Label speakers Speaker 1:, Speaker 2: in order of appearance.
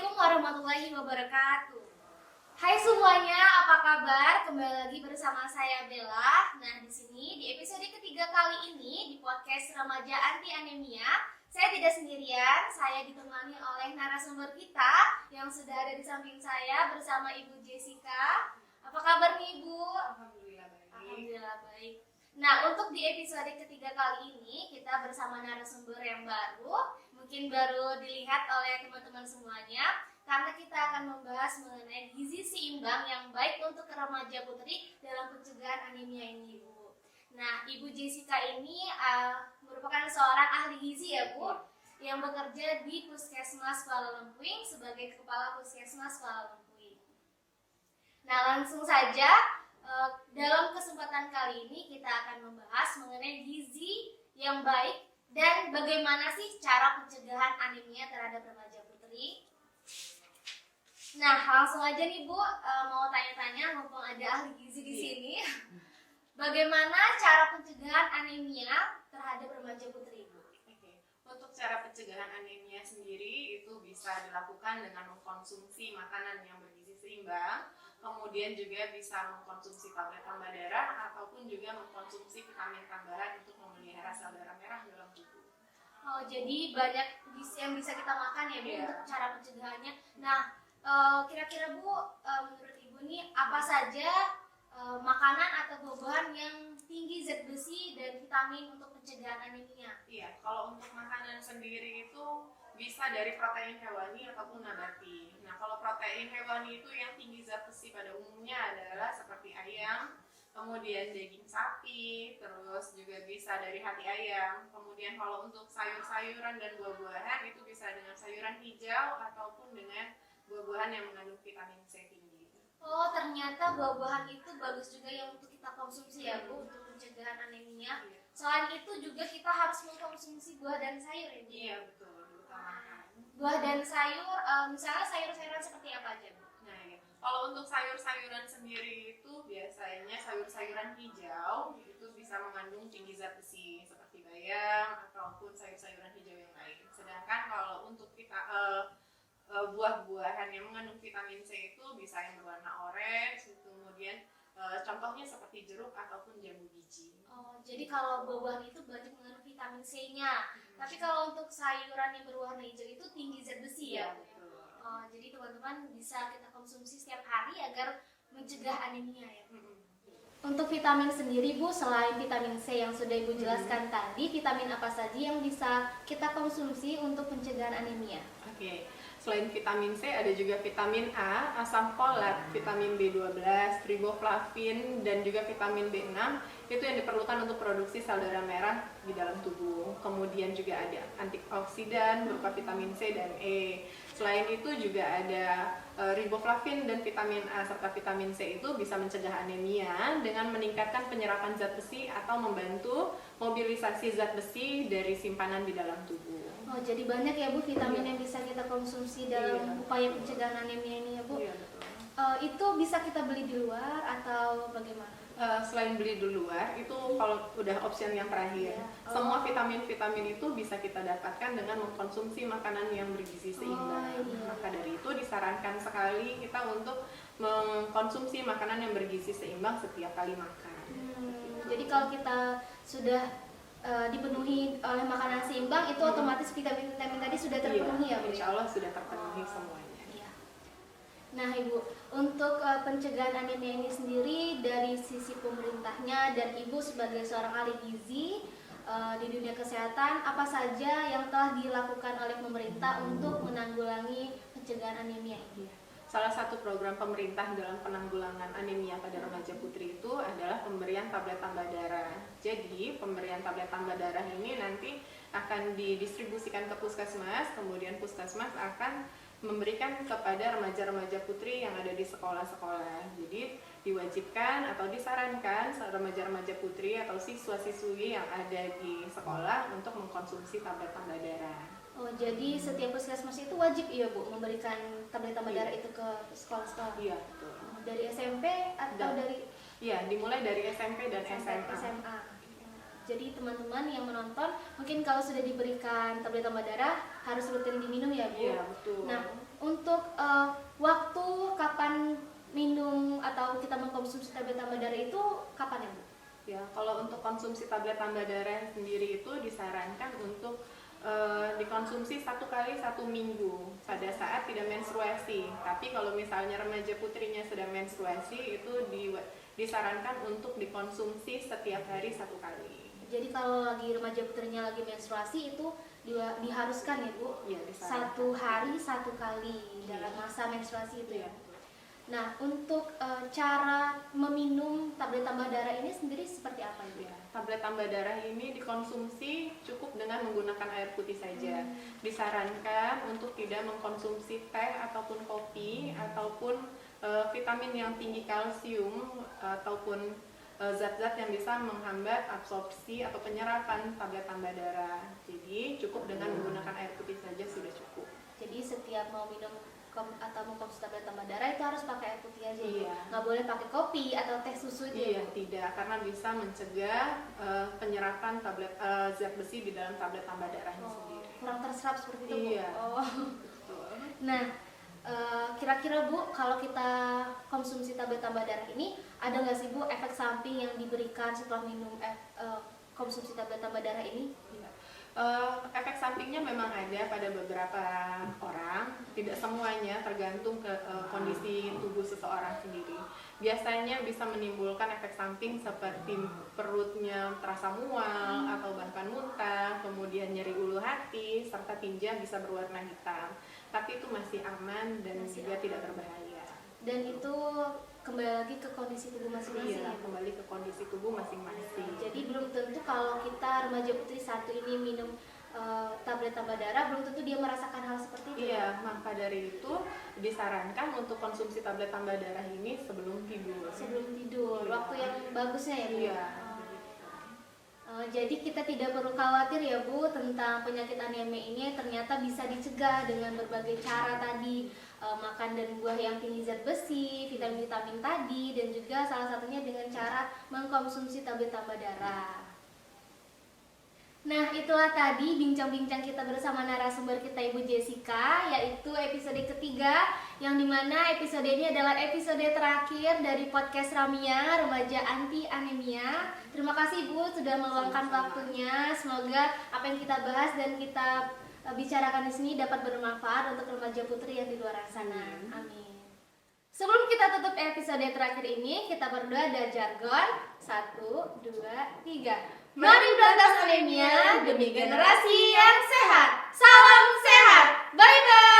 Speaker 1: Assalamualaikum warahmatullahi wabarakatuh. Hai semuanya, apa kabar? Kembali lagi bersama saya Bella. Nah, di sini di episode ketiga kali ini di podcast Remaja Anti Anemia, saya tidak sendirian. Saya ditemani oleh narasumber kita yang sudah ada di samping saya bersama Ibu Jessica. Apa kabar nih, Ibu?
Speaker 2: Alhamdulillah baik.
Speaker 1: Alhamdulillah baik. Nah, untuk di episode ketiga kali ini kita bersama narasumber yang baru, mungkin baru dilihat oleh teman-teman semuanya, karena kita akan membahas mengenai gizi seimbang yang baik untuk remaja putri dalam pencegahan anemia ini, Bu. Nah, Ibu Jessica ini merupakan seorang ahli gizi ya, Bu, yang bekerja di Puskesmas Kuala Lempuing sebagai Kepala Puskesmas Kuala Lempuing. Nah, langsung saja. Dalam kesempatan kali ini kita akan membahas mengenai gizi yang baik dan bagaimana sih cara pencegahan anemia terhadap remaja putri. Nah, langsung aja nih Bu, mau tanya-tanya mumpung ada ahli gizi di sini. Bagaimana cara pencegahan anemia terhadap remaja putri, Bu?
Speaker 2: Untuk cara pencegahan anemia sendiri itu bisa dilakukan dengan mengkonsumsi makanan yang bergizi seimbang, kemudian juga bisa mengkonsumsi tablet tambah darah ataupun juga mengkonsumsi vitamin tambahan untuk memelihara sel darah merah dalam tubuh.
Speaker 1: Oh, jadi banyak gizi yang bisa kita makan ya, Bu, untuk cara pencegahannya. Nah, kira-kira Bu, menurut Ibu nih apa saja makanan atau buah-buahan yang tinggi zat besi dan vitamin untuk pencegahan anemia?
Speaker 2: Iya, kalau untuk makanan sendiri itu bisa dari protein hewani ataupun nabati. Nah, kalau protein hewani itu yang tinggi zat besi pada umumnya adalah seperti ayam, kemudian daging sapi, terus juga bisa dari hati ayam. Kemudian kalau untuk sayur-sayuran dan buah-buahan itu bisa dengan sayuran hijau ataupun dengan buah-buahan yang mengandung vitamin C tinggi.
Speaker 1: Oh, ternyata buah-buahan itu bagus juga yang untuk kita konsumsi ya, Bu, untuk pencegahan anemia. Selain itu juga kita harus mengkonsumsi buah dan sayur ya, Bu?
Speaker 2: Iya, betul, diutamakan.
Speaker 1: Buah dan sayur, misalnya sayur-sayuran seperti apa aja, Bu?
Speaker 2: Nah, ya. Kalau untuk sayur-sayuran sendiri itu biasanya sayur-sayuran hijau itu bisa mengandung tinggi zat besi seperti bayam ataupun sayur-sayuran hijau yang lain. Sedangkan kalau untuk kita buah-buahan yang mengandung vitamin C itu bisa yang berwarna orange, kemudian contohnya seperti jeruk ataupun jambu biji.
Speaker 1: Oh, jadi kalau buah-buahan itu banyak mengandung vitamin C-nya. Tapi kalau untuk sayuran yang berwarna hijau itu tinggi zat besi ya, Bu?
Speaker 2: Betul.
Speaker 1: Oh, jadi teman-teman bisa kita konsumsi setiap hari agar mencegah anemia ya. Untuk vitamin sendiri, Bu, selain vitamin C yang sudah Ibu jelaskan tadi, vitamin apa saja yang bisa kita konsumsi untuk pencegahan anemia?
Speaker 2: Oke. Selain vitamin C ada juga vitamin A, asam folat, vitamin B12, riboflavin, dan juga vitamin B6 itu yang diperlukan untuk produksi sel darah merah di dalam tubuh. Kemudian juga ada antioksidan berupa vitamin C dan E. Selain itu juga ada riboflavin dan vitamin A serta vitamin C itu bisa mencegah anemia dengan meningkatkan penyerapan zat besi atau membantu mobilisasi zat besi dari simpanan di dalam tubuh.
Speaker 1: Oh, jadi banyak ya, Bu, vitamin yang bisa kita konsumsi dalam upaya pencegahan anemia ini ya, Bu.
Speaker 2: Iya, betul.
Speaker 1: Itu bisa kita beli di luar atau bagaimana?
Speaker 2: Selain beli di luar, itu kalau udah opsi yang terakhir. Semua vitamin-vitamin itu bisa kita dapatkan dengan mengkonsumsi makanan yang bergizi seimbang. Maka dari itu disarankan sekali kita untuk mengkonsumsi makanan yang bergizi seimbang setiap kali makan.
Speaker 1: Jadi kalau kita sudah dipenuhi oleh makanan seimbang, itu otomatis vitamin-vitamin tadi sudah terpenuhi ya, Bu?
Speaker 2: Insya Allah sudah terpenuhi semuanya.
Speaker 1: Nah, Ibu, untuk pencegahan anemia ini sendiri dari sisi pemerintahnya dan Ibu sebagai seorang ahli gizi di dunia kesehatan, apa saja yang telah dilakukan oleh pemerintah untuk menanggulangi pencegahan anemia ini?
Speaker 2: Salah satu program pemerintah dalam penanggulangan anemia pada remaja putri itu adalah pemberian tablet tambah darah. Jadi, pemberian tablet tambah darah ini nanti akan didistribusikan ke puskesmas, kemudian puskesmas akan memberikan kepada remaja-remaja putri yang ada di sekolah-sekolah. Jadi, diwajibkan atau disarankan remaja-remaja putri atau siswa-siswi yang ada di sekolah untuk mengkonsumsi tablet tambah darah.
Speaker 1: Oh, jadi setiap puskesmas itu wajib ya, Bu, memberikan tablet tambah darah itu ke sekolah-sekolah?
Speaker 2: Iya, betul.
Speaker 1: Dari SMP atau dari?
Speaker 2: Iya, dimulai dari SMP dan SMA.
Speaker 1: SMA. Jadi teman-teman yang menonton, mungkin kalau sudah diberikan tablet tambah darah harus rutin diminum ya, Bu?
Speaker 2: Iya, betul.
Speaker 1: Nah, untuk untuk waktu kapan minum atau kita mengkonsumsi tablet tambah darah itu kapan ya Bu?
Speaker 2: Ya, kalau untuk konsumsi tablet tambah darah sendiri itu disarankan untuk dikonsumsi 1 kali 1 minggu pada saat tidak menstruasi. Tapi kalau misalnya remaja putrinya sedang menstruasi itu disarankan untuk dikonsumsi setiap hari 1 kali.
Speaker 1: Jadi kalau lagi remaja putrinya lagi menstruasi itu diharuskan ya Bu?
Speaker 2: Iya, disarankan.
Speaker 1: 1 hari 1 kali dalam masa menstruasi itu ya. Nah, untuk cara meminum tablet tambah darah ini sendiri seperti apa Ibu?
Speaker 2: Ya, tablet tambah darah ini dikonsumsi cukup dengan menggunakan air putih saja. Disarankan untuk tidak mengkonsumsi teh ataupun kopi ataupun vitamin yang tinggi kalsium ataupun zat-zat yang bisa menghambat absorpsi atau penyerapan tablet tambah darah. Jadi cukup dengan menggunakan air putih saja sudah cukup.
Speaker 1: Jadi setiap mau minum atau mengkonsumsi tablet tambah darah itu harus pakai air putih aja.
Speaker 2: Iya.
Speaker 1: Nggak boleh pakai kopi atau teh susu itu.
Speaker 2: Iya, tidak, karena bisa mencegah penyerapan tablet zat besi di dalam tablet tambah darahnya sendiri.
Speaker 1: Kurang terserap seperti itu Bu?
Speaker 2: Iya.
Speaker 1: Oh.
Speaker 2: Betul.
Speaker 1: Nah, kira-kira Bu, kalau kita konsumsi tablet tambah darah ini ada nggak sih Bu efek samping yang diberikan setelah minum konsumsi tablet tambah darah ini?
Speaker 2: Efek sampingnya memang ada pada beberapa orang, tidak semuanya, tergantung ke kondisi tubuh seseorang sendiri. Biasanya bisa menimbulkan efek samping seperti perutnya terasa mual atau bahkan muntah, kemudian nyeri ulu hati, serta tinja bisa berwarna hitam. Tapi itu masih aman dan juga tidak berbahaya.
Speaker 1: Dan itu kembali lagi ke kondisi tubuh masing-masing
Speaker 2: Iya,
Speaker 1: ya Bu?
Speaker 2: kembali ke kondisi tubuh masing-masing.
Speaker 1: Jadi belum tentu kalau kita remaja putri satu ini minum tablet tambah darah belum tentu dia merasakan hal seperti itu.
Speaker 2: Iya, maka dari itu disarankan untuk konsumsi tablet tambah darah ini sebelum tidur.
Speaker 1: Sebelum tidur, waktu yang bagusnya ya Bu?
Speaker 2: Iya.
Speaker 1: Jadi kita tidak perlu khawatir ya Bu tentang penyakit anemia ini, ternyata bisa dicegah dengan berbagai cara tadi, makan dan buah yang tinggi zat besi, vitamin-vitamin tadi, dan juga salah satunya dengan cara mengkonsumsi tablet tambah darah. Nah, itulah tadi bincang-bincang kita bersama narasumber kita Ibu Jessica, yaitu episode ketiga, yang dimana episode ini adalah episode terakhir dari podcast Ramia, Remaja Anti Anemia. Terima kasih Ibu sudah meluangkan waktunya. Semoga apa yang kita bahas dan kita bicarakan di sini dapat bermanfaat untuk remaja putri yang di luar sana. Amin. Sebelum kita tutup episode terakhir ini, kita berdoa dan jargon 1, 2, 3. Mari berantas anemia demi generasi yang sehat. Salam sehat. Bye bye.